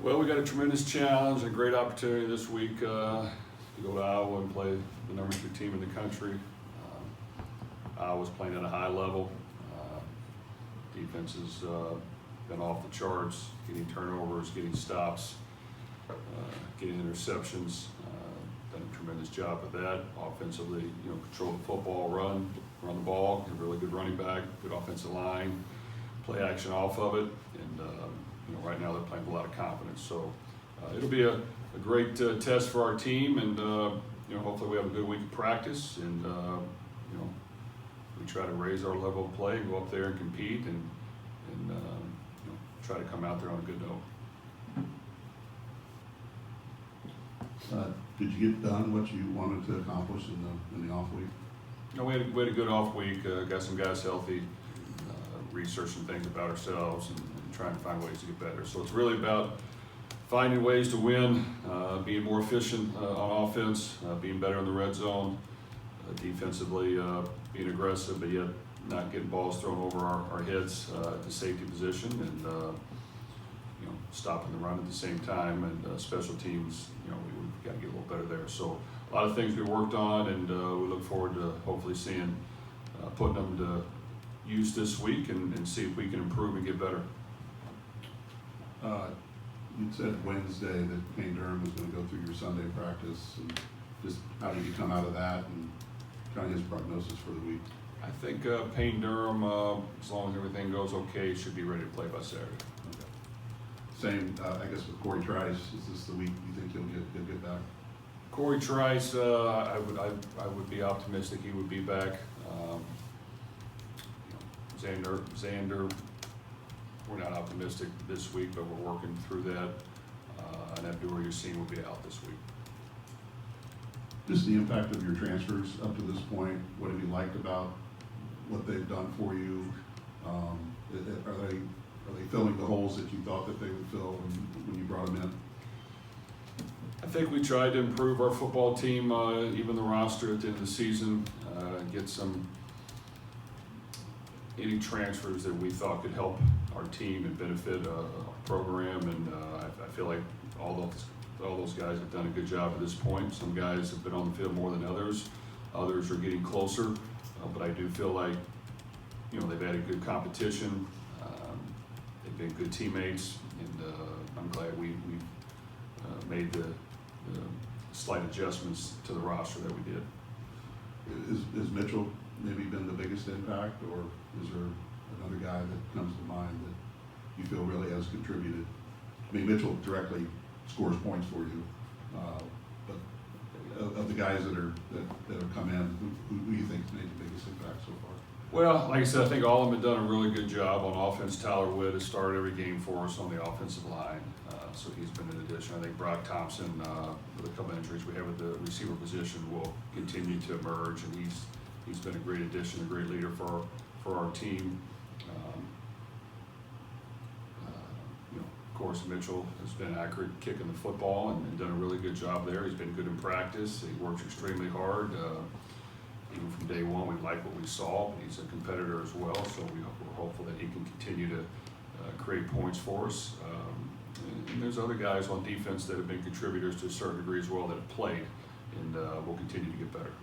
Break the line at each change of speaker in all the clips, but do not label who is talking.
Well, we got a tremendous challenge and a great opportunity this week to go to Iowa and play the number 2 team in the country. Iowa's playing at a high level. Defense has been off the charts, getting turnovers, getting stops, getting interceptions. Done a tremendous job with that. Offensively, control the football, run the ball, get a really good running back, good offensive line, play action off of it, and right now they're playing with a lot of confidence. So it'll be a great test for our team, and hopefully we have a good week of practice, and we try to raise our level of play and go up there and compete, and try to come out there on a good note.
Did you get done what you wanted to accomplish in the off week?
No, we had a good off week. Got some guys healthy, researching things about ourselves, and trying to find ways to get better. So it's really about finding ways to win, being more efficient on offense, being better in the red zone, defensively being aggressive, but yet not getting balls thrown over our heads at the safety position, and stopping the run at the same time, and special teams, we've got to get a little better there. So a lot of things we worked on, and we look forward to hopefully seeing, putting them to use this week, and see if we can improve and get better.
You said Wednesday that Payne Durham was going to go through your Sunday practice, and just how did you come out of that, and kind of his prognosis for the week?
I think Payne Durham, as long as everything goes okay, should be ready to play by Saturday.
Okay. Same, I guess, with Corey Trice. Is this the week you think he'll get back?
Corey Trice, I would be optimistic he would be back. Xander, we're not optimistic this week, but we're working through that. And Abdur Yassin will be out this week.
Just the impact of your transfers up to this point. What have you liked about what they've done for you? Are they filling the holes that you thought that they would fill when you brought them in?
I think we tried to improve our football team, even the roster at the end of the season, get any transfers that we thought could help our team and benefit our program, and I feel like all those guys have done a good job at this point. Some guys have been on the field more than others. Others are getting closer, but I do feel like they've had a good competition. They've been good teammates, and I'm glad we've made the slight adjustments to the roster that we did.
Is Mitchell maybe been the biggest impact, or is there another guy that comes to mind that you feel really has contributed? I mean, Mitchell directly scores points for you, but of the guys that have come in, who do you think has made the biggest impact so far?
Well, like I said, I think all of them have done a really good job on offense. Tyler Witt has started every game for us on the offensive line, so he's been an addition. I think Brock Thompson, with a couple of injuries we have at the receiver position, will continue to emerge, and he's been a great addition, a great leader for our team. Of course, Mitchell has been accurate kicking the football and done a really good job there. He's been good in practice. He works extremely hard. Even from day one, we like what we saw. He's a competitor as well, so we're hopeful that he can continue to create points for us. And there's other guys on defense that have been contributors to a certain degree as well that have played, and will continue to get better.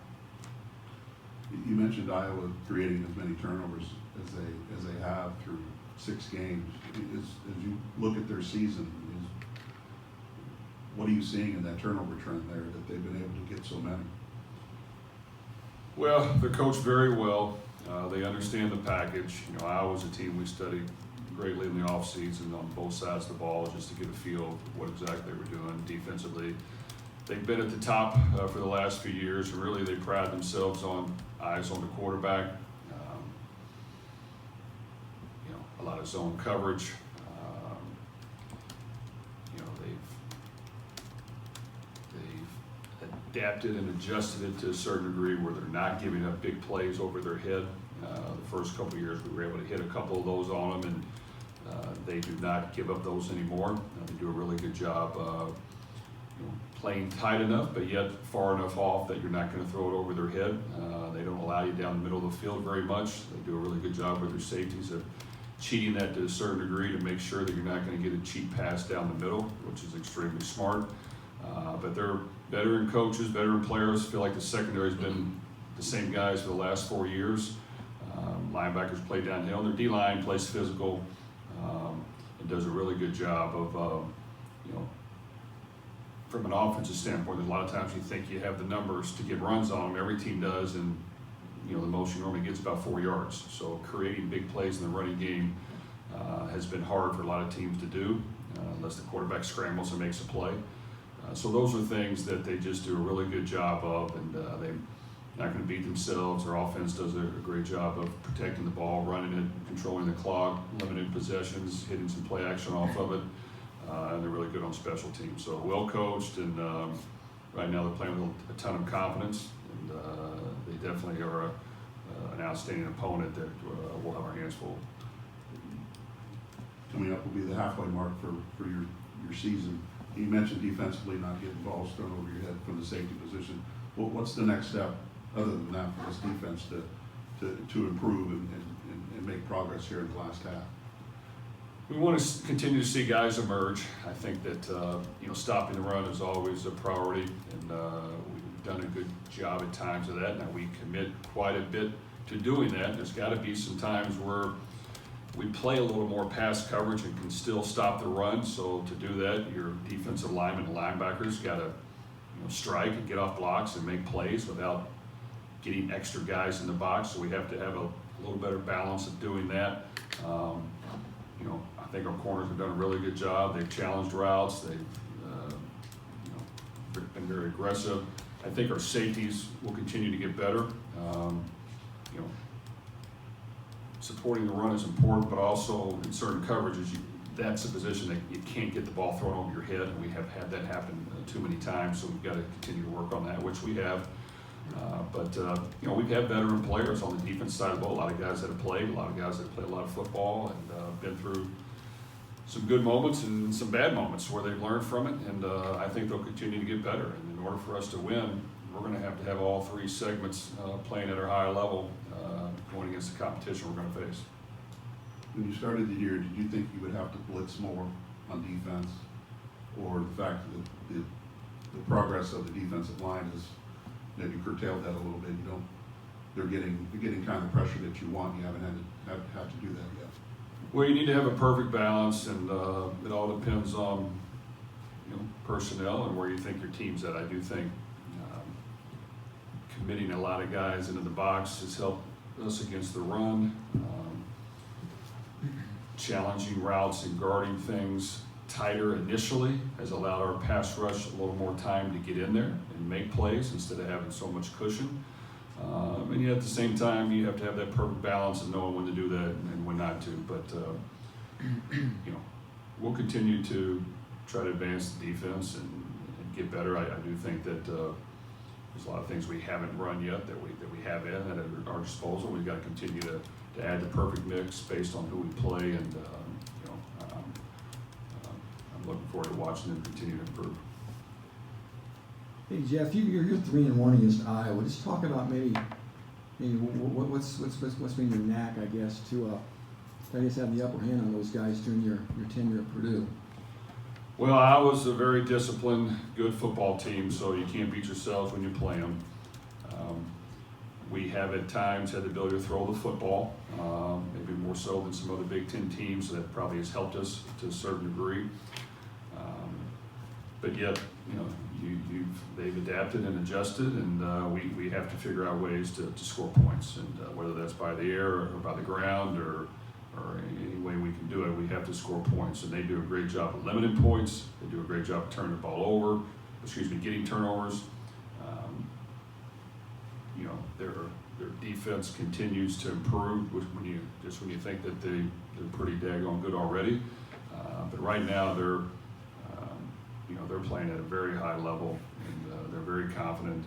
You mentioned Iowa creating as many turnovers as they have through 6 games. As you look at their season, what are you seeing in that turnover trend there that they've been able to get so many?
Well, they're coached very well. They understand the package. Iowa's a team we studied greatly in the offseason on both sides of the ball, just to get a feel of what exactly they were doing defensively. They've been at the top for the last few years, and really they pride themselves on eyes on the quarterback. A lot of zone coverage. They've adapted and adjusted it to a certain degree where they're not giving up big plays over their head. The first couple of years we were able to hit a couple of those on them, and they do not give up those anymore. They do a really good job playing tight enough, but yet far enough off that you're not going to throw it over their head. They don't allow you down the middle of the field very much. They do a really good job with their safeties of cheating that to a certain degree to make sure that you're not going to get a cheap pass down the middle, which is extremely smart. But they're veteran coaches, veteran players. Feel like the secondary's been the same guys for the last 4 years. Linebackers play downhill. Their D-line plays physical and does a really good job of, from an offensive standpoint, a lot of times you think you have the numbers to get runs on them. Every team does, and the most you normally get is about 4 yards. So creating big plays in the running game has been hard for a lot of teams to do, unless the quarterback scrambles and makes a play. So those are things that they just do a really good job of, and they're not going to beat themselves. Their offense does a great job of protecting the ball, running it, controlling the clock, limiting possessions, hitting some play action off of it, and they're really good on special teams. So well coached, and right now they're playing with a ton of confidence, and they definitely are an outstanding opponent that we'll have our hands full.
Coming up will be the halfway mark for your season. You mentioned defensively not getting balls thrown over your head from the safety position. What's the next step other than that for this defense to improve and make progress here in the last half?
We want to continue to see guys emerge. I think that stopping the run is always a priority, and we've done a good job at times of that. Now we commit quite a bit to doing that. There's got to be some times where we play a little more pass coverage and can still stop the run. So to do that, your defensive linemen and linebackers got to strike and get off blocks and make plays without getting extra guys in the box. So we have to have a little better balance of doing that. I think our corners have done a really good job. They've challenged routes. They've been very aggressive. I think our safeties will continue to get better. Supporting the run is important, but also in certain coverages, that's a position that you can't get the ball thrown over your head, and we have had that happen too many times, so we've got to continue to work on that, which we have. We've had veteran players on the defense side of the ball, a lot of guys that have played, a lot of guys that have played a lot of football, and been through some good moments and some bad moments where they've learned from it, and I think they'll continue to get better. And in order for us to win, we're going to have all three segments playing at a high level going against the competition we're going to face.
When you started the year, did you think you would have to blitz more on defense, or the fact that the progress of the defensive line has maybe curtailed that a little bit? They're getting kind of pressure that you want. You haven't had to do that yet.
Well, you need to have a perfect balance, and it all depends on personnel and where you think your team's at. I do think committing a lot of guys into the box has helped us against the run. Challenging routes and guarding things tighter initially has allowed our pass rush a little more time to get in there and make plays instead of having so much cushion. And yet at the same time, you have to have that perfect balance of knowing when to do that and when not to. But we'll continue to try to advance the defense and get better. I do think that there's a lot of things we haven't run yet that we have at our disposal. We've got to continue to add the perfect mix based on who we play, and I'm looking forward to watching them continue to improve.
Hey Jeff, you're 3-1 against Iowa. Just talk about maybe what's been your knack, I guess, to have the upper hand on those guys during your tenure at Purdue.
Well, Iowa's a very disciplined, good football team, so you can't beat yourselves when you play them. We have at times had the ability to throw the football, maybe more so than some other Big Ten teams. That probably has helped us to a certain degree. But yet, they've adapted and adjusted, and we have to figure out ways to score points, and whether that's by the air or by the ground or any way we can do it, we have to score points. And they do a great job of limiting points. They do a great job of turning the ball over, getting turnovers. Their defense continues to improve when you think that they're pretty daggone good already. But right now they're playing at a very high level, and they're very confident.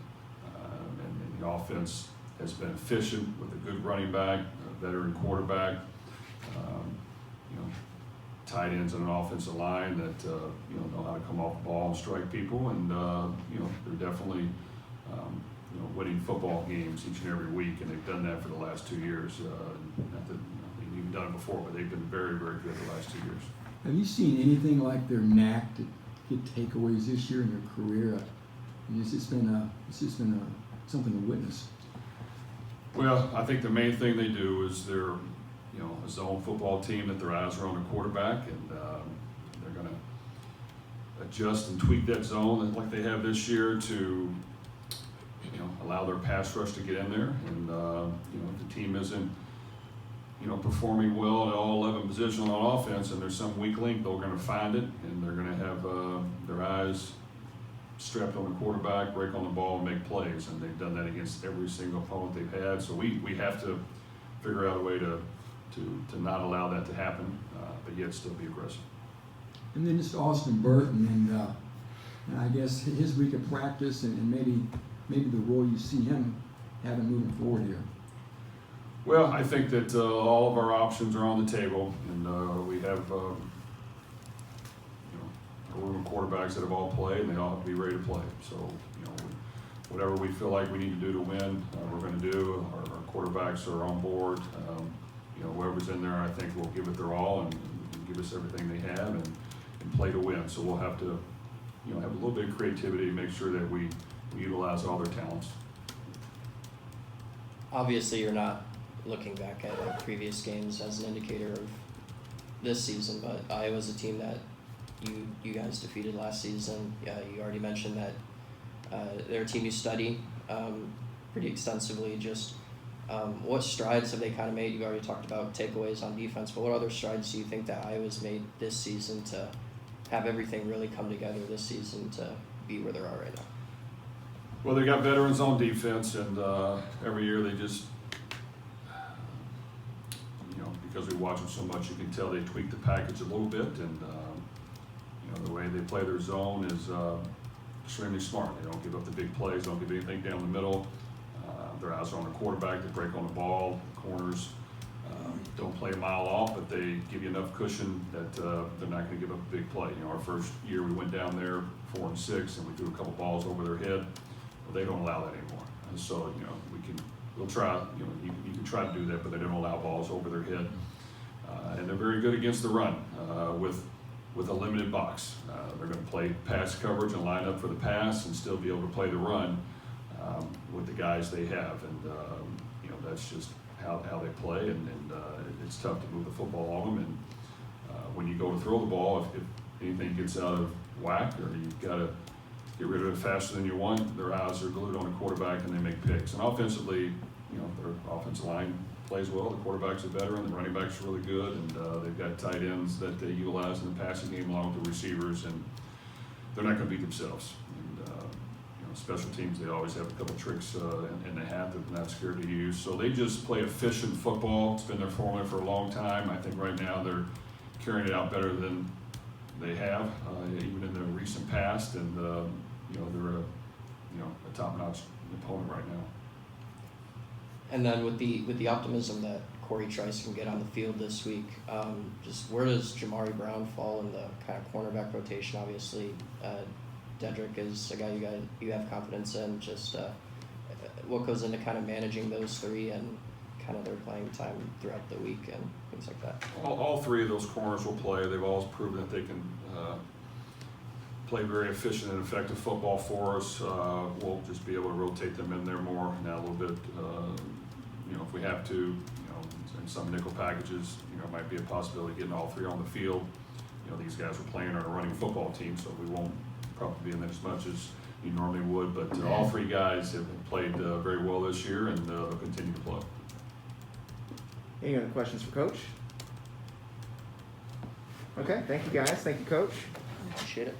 And the offense has been efficient with a good running back, a veteran quarterback, tight ends and an offensive line that know how to come off the ball and strike people, and they're definitely winning football games each and every week, and they've done that for the last 2 years. They've even done it before, but they've been very, very good the last 2 years.
Have you seen anything like their knack to get takeaways this year in their career? It's just been something to witness.
Well, I think the main thing they do is they're, you know, a zone football team that their eyes are on the quarterback, and they're going to adjust and tweak that zone like they have this year to, you know, allow their pass rush to get in there. And, you know, if the team isn't, you know, performing well at all 11 positions on offense and there's some weak link, they're going to find it, and they're going to have their eyes strapped on the quarterback, break on the ball, and make plays. And they've done that against every single opponent they've had. So we have to figure out a way to not allow that to happen, but yet still be aggressive.
And then just Austin Burton, and I guess his week of practice and maybe the role you see him having moving forward here.
Well, I think that all of our options are on the table, and we have you know, a room of quarterbacks that have all played, and they all have to be ready to play. So, you know, whatever we feel like we need to do to win, we're going to do. Our quarterbacks are on board. You know, whoever's in there, I think, will give it their all and give us everything they have and play to win. So we'll have to, you know, have a little bit of creativity to make sure that we utilize all their talents.
Obviously, you're not looking back at like previous games as an indicator of this season, but Iowa's a team that you guys defeated last season. You already mentioned that they're a team you study pretty extensively. Just what strides have they kind of made? You've already talked about takeaways on defense, but what other strides do you think that Iowa's made this season to have everything really come together this season to be where they are right now?
Well, they got veterans on defense, and every year they just, you know, because we watch them so much, you can tell they tweak the package a little bit, and you know, the way they play their zone is extremely smart. They don't give up the big plays, don't give anything down the middle. Their eyes are on the quarterback, they break on the ball, corners don't play a mile off, but they give you enough cushion that they're not going to give up a big play. You know, our first year we went down there 4-6, and we threw a couple balls over their head. Well, they don't allow that anymore. And so, you know, we'll try. You know, you can try to do that, but they don't allow balls over their head. And they're very good against the run with a limited box. They're going to play pass coverage and line up for the pass and still be able to play the run with the guys they have. And you know, that's just how they play, and it's tough to move the football on them. And when you go to throw the ball, if anything gets out of whack or you've got to get rid of it faster than you want, their eyes are glued on the quarterback and they make picks. And offensively, you know, their offensive line plays well, the quarterback's a veteran, the running back's really good, and they've got tight ends that they utilize in the passing game along with the receivers, and they're not going to beat themselves. And you know, special teams, they always have a couple tricks in the hat that they're not scared to use. So they just play efficient football. It's been their formula for a long time. I think right now they're carrying it out better than they have, even in the recent past, and you know, they're a top-notch opponent right now.
And then with the optimism that Corey Trice can get on the field this week, just where does Jamari Brown fall in the kind of cornerback rotation? Obviously, Dedrick is a guy you have confidence in. Just what goes into kind of managing those three and kind of their playing time throughout the week and things like that?
All three of those corners will play. They've always proven that they can play very efficient and effective football for us. We'll just be able to rotate them in there more now a little bit. You know, if we have to, you know, in some nickel packages, you know, it might be a possibility of getting all three on the field. You know, these guys are playing on a running football team, so we won't probably be in there as much as you normally would. But all three guys have played very well this year, and they'll continue to play.
Any other questions for Coach? Okay, thank you guys. Thank you, Coach.
Appreciate it.